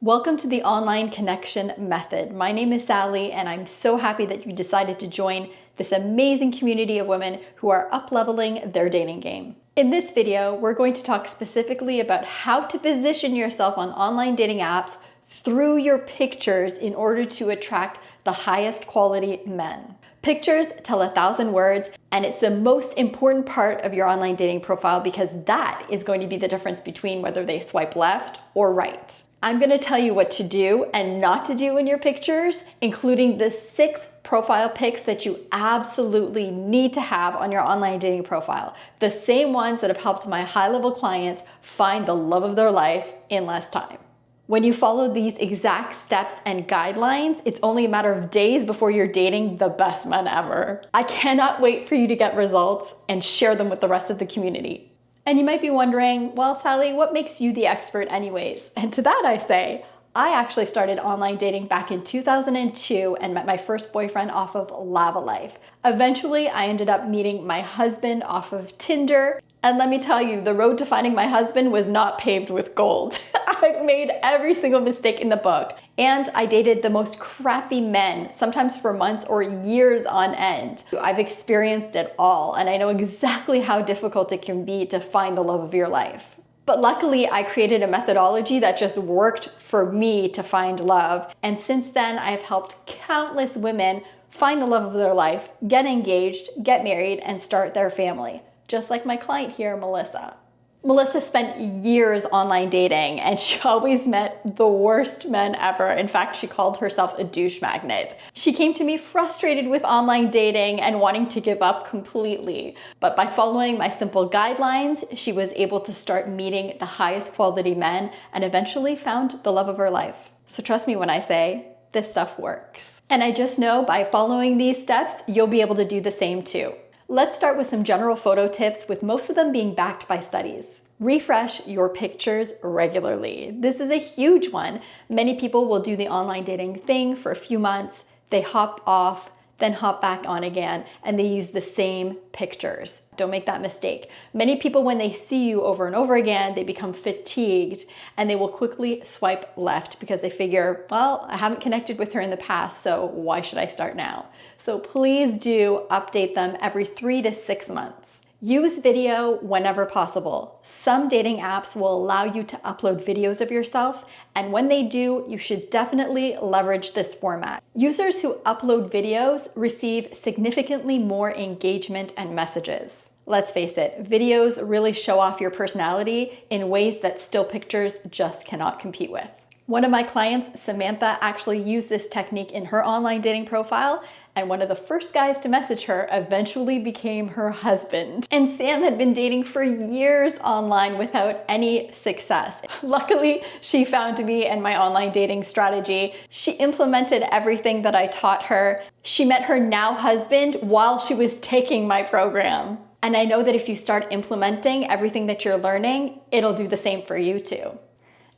Welcome to the Online Connection Method. My name is Sally, and I'm so happy that you decided to join this amazing community of women who are up-leveling their dating game. In this video, we're going to talk specifically about how to position yourself on online dating apps through your pictures in order to attract the highest quality men. Pictures tell 1,000 words, and it's the most important part of your online dating profile because that is going to be the difference between whether they swipe left or right. I'm going to tell you what to do and not to do in your pictures, including the 6 profile pics that you absolutely need to have on your online dating profile. The same ones that have helped my high-level clients find the love of their life in less time. When you follow these exact steps and guidelines, it's only a matter of days before you're dating the best men ever. I cannot wait for you to get results and share them with the rest of the community. And you might be wondering, well, Sally, what makes you the expert anyways? And to that I say, I actually started online dating back in 2002 and met my first boyfriend off of Lavalife. Eventually, I ended up meeting my husband off of Tinder. And let me tell you, the road to finding my husband was not paved with gold. I've made every single mistake in the book. And I dated the most crappy men, sometimes for months or years on end. I've experienced it all, and I know exactly how difficult it can be to find the love of your life. But luckily, I created a methodology that just worked for me to find love. And since then, I've helped countless women find the love of their life, get engaged, get married, and start their family. Just like my client here, Melissa. Melissa spent years online dating and she always met the worst men ever. In fact, she called herself a douche magnet. She came to me frustrated with online dating and wanting to give up completely. But by following my simple guidelines, she was able to start meeting the highest quality men and eventually found the love of her life. So trust me when I say, this stuff works. And I just know by following these steps, you'll be able to do the same too. Let's start with some general photo tips, with most of them being backed by studies. Refresh your pictures regularly. This is a huge one. Many people will do the online dating thing for a few months, they hop off, then hop back on again, and they use the same pictures. Don't make that mistake. Many people, when they see you over and over again, they become fatigued and they will quickly swipe left because they figure, well, I haven't connected with her in the past, so why should I start now? So please do update them every 3 to 6 months. Use video whenever possible. Some dating apps will allow you to upload videos of yourself, and when they do, you should definitely leverage this format. Users who upload videos receive significantly more engagement and messages. Let's face it, videos really show off your personality in ways that still pictures just cannot compete with. One of my clients, Samantha, actually used this technique in her online dating profile, and one of the first guys to message her eventually became her husband. And Sam had been dating for years online without any success. Luckily, she found me and my online dating strategy. She implemented everything that I taught her. She met her now husband while she was taking my program. And I know that if you start implementing everything that you're learning, it'll do the same for you too.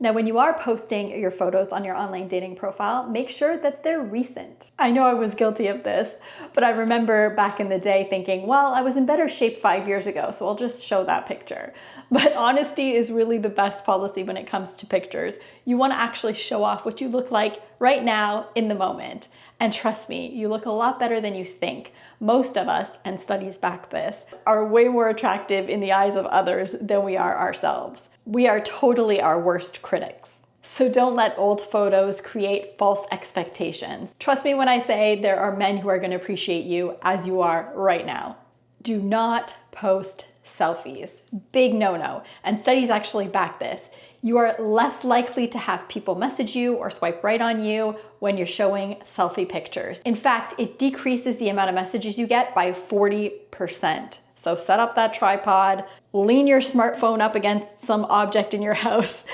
Now, when you are posting your photos on your online dating profile, make sure that they're recent. I know I was guilty of this, but I remember back in the day thinking, well, I was in better shape 5 years ago, so I'll just show that picture. But honesty is really the best policy when it comes to pictures. You want to actually show off what you look like right now in the moment. And trust me, you look a lot better than you think. Most of us, and studies back this, are way more attractive in the eyes of others than we are ourselves. We are totally our worst critics. So don't let old photos create false expectations. Trust me when I say there are men who are going to appreciate you as you are right now. Do not post selfies. Big no-no. And studies actually back this. You are less likely to have people message you or swipe right on you when you're showing selfie pictures. In fact, it decreases the amount of messages you get by 40%. So set up that tripod, lean your smartphone up against some object in your house,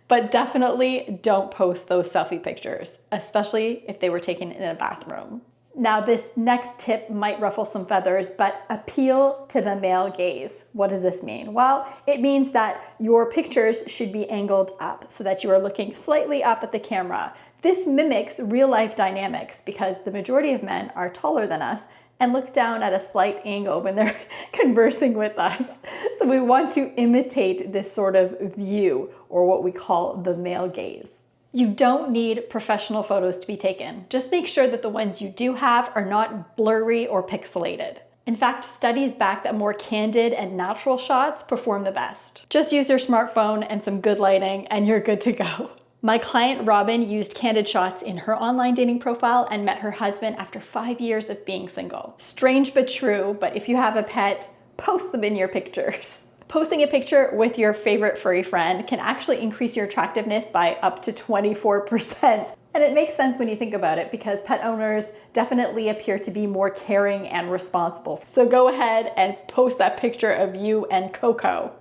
but definitely don't post those selfie pictures, especially if they were taken in a bathroom. Now, this next tip might ruffle some feathers, but appeal to the male gaze. What does this mean? Well, it means that your pictures should be angled up so that you are looking slightly up at the camera. This mimics real life dynamics because the majority of men are taller than us and look down at a slight angle when they're conversing with us. So we want to imitate this sort of view, or what we call the male gaze. You don't need professional photos to be taken. Just make sure that the ones you do have are not blurry or pixelated. In fact, studies back that more candid and natural shots perform the best. Just use your smartphone and some good lighting and you're good to go. My client Robin used candid shots in her online dating profile and met her husband after 5 years of being single. Strange but true, but if you have a pet, post them in your pictures. Posting a picture with your favorite furry friend can actually increase your attractiveness by up to 24%. And it makes sense when you think about it because pet owners definitely appear to be more caring and responsible. So go ahead and post that picture of you and Coco.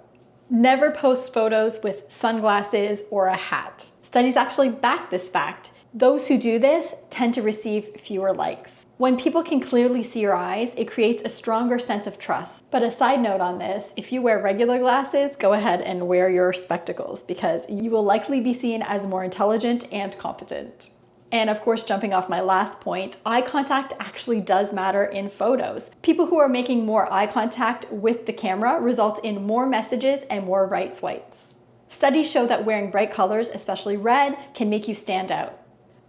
Never post photos with sunglasses or a hat. Studies actually back this fact. Those who do this tend to receive fewer likes. When people can clearly see your eyes, it creates a stronger sense of trust. But a side note on this, if you wear regular glasses, go ahead and wear your spectacles because you will likely be seen as more intelligent and competent. And of course, jumping off my last point, eye contact actually does matter in photos. People who are making more eye contact with the camera result in more messages and more right swipes. Studies show that wearing bright colors, especially red, can make you stand out.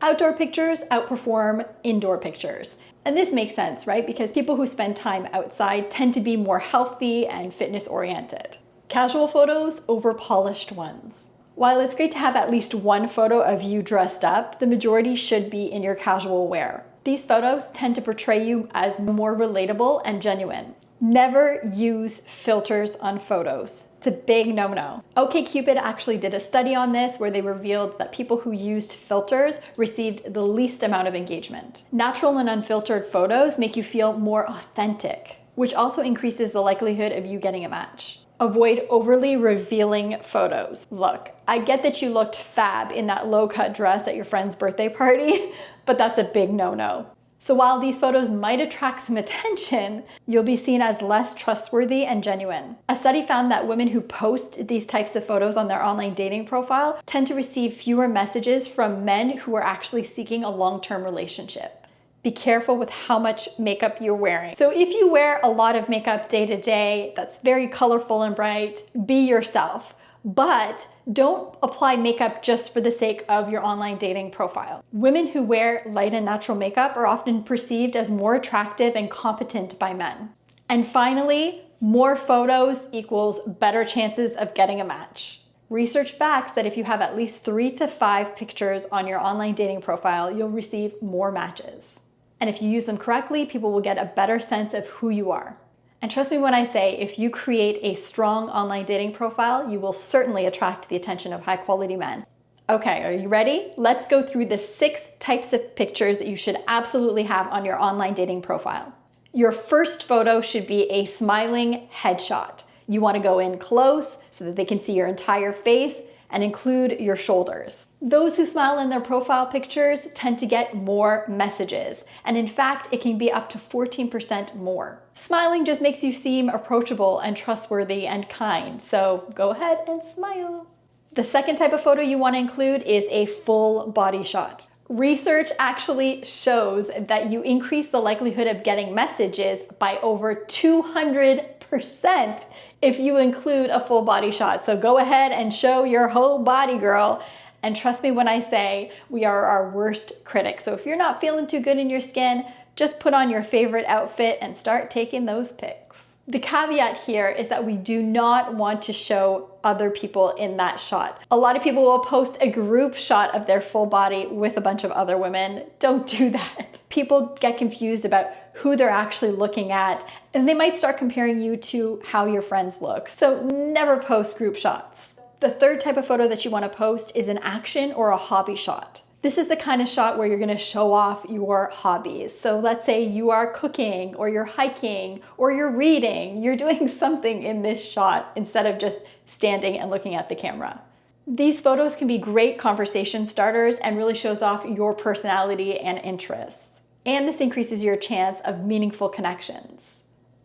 Outdoor pictures outperform indoor pictures. And this makes sense, right? Because people who spend time outside tend to be more healthy and fitness oriented. Casual photos over polished ones. While it's great to have at least one photo of you dressed up, the majority should be in your casual wear. These photos tend to portray you as more relatable and genuine. Never use filters on photos. It's a big no-no. OkCupid actually did a study on this where they revealed that people who used filters received the least amount of engagement. Natural and unfiltered photos make you feel more authentic, which also increases the likelihood of you getting a match. Avoid overly revealing photos. Look, I get that you looked fab in that low-cut dress at your friend's birthday party, but that's a big no-no. So while these photos might attract some attention, you'll be seen as less trustworthy and genuine. A study found that women who post these types of photos on their online dating profile tend to receive fewer messages from men who are actually seeking a long-term relationship. Be careful with how much makeup you're wearing. So if you wear a lot of makeup day to day that's very colorful and bright, be yourself. But don't apply makeup just for the sake of your online dating profile. Women who wear light and natural makeup are often perceived as more attractive and competent by men. And finally, more photos equals better chances of getting a match. Research backs that if you have at least 3 to 5 pictures on your online dating profile, you'll receive more matches. And if you use them correctly, people will get a better sense of who you are. And trust me when I say, if you create a strong online dating profile, you will certainly attract the attention of high-quality men. Okay, are you ready? Let's go through the 6 types of pictures that you should absolutely have on your online dating profile. Your first photo should be a smiling headshot. You want to go in close so that they can see your entire face and include your shoulders. Those who smile in their profile pictures tend to get more messages, and in fact, it can be up to 14% more. Smiling just makes you seem approachable and trustworthy and kind, so go ahead and smile. The second type of photo you want to include is a full body shot. Research actually shows that you increase the likelihood of getting messages by over 200% if you include a full body shot. So go ahead and show your whole body, girl. And trust me when I say we are our worst critics. So if you're not feeling too good in your skin, just put on your favorite outfit and start taking those pics. The caveat here is that we do not want to show other people in that shot. A lot of people will post a group shot of their full body with a bunch of other women. Don't do that. People get confused about who they're actually looking at, and they might start comparing you to how your friends look. So never post group shots. The third type of photo that you want to post is an action or a hobby shot. This is the kind of shot where you're going to show off your hobbies. So let's say you are cooking or you're hiking or you're reading. You're doing something in this shot instead of just standing and looking at the camera. These photos can be great conversation starters and really shows off your personality and interests. And this increases your chance of meaningful connections.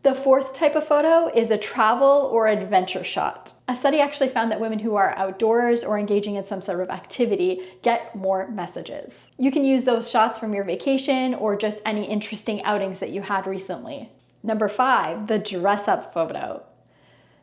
The fourth type of photo is a travel or adventure shot. A study actually found that women who are outdoors or engaging in some sort of activity get more messages. You can use those shots from your vacation or just any interesting outings that you had recently. Number 5, the dress up photo.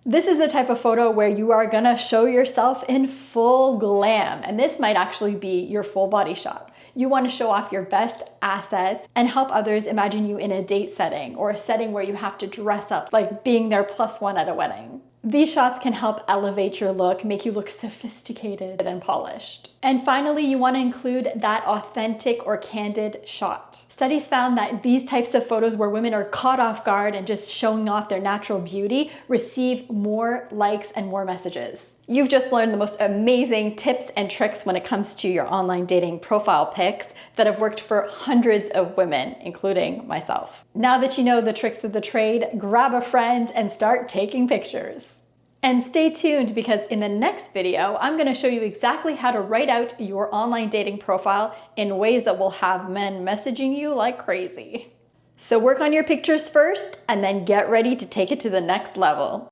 This is the type of photo where you are gonna show yourself in full glam, and this might actually be your full body shot. You want to show off your best assets and help others imagine you in a date setting or a setting where you have to dress up, like being their +1 at a wedding. These shots can help elevate your look, make you look sophisticated and polished. And finally, you want to include that authentic or candid shot. Studies found that these types of photos where women are caught off guard and just showing off their natural beauty receive more likes and more messages. You've just learned the most amazing tips and tricks when it comes to your online dating profile pics that have worked for hundreds of women, including myself. Now that you know the tricks of the trade, grab a friend and start taking pictures. And stay tuned, because in the next video, I'm going to show you exactly how to write out your online dating profile in ways that will have men messaging you like crazy. So work on your pictures first and then get ready to take it to the next level.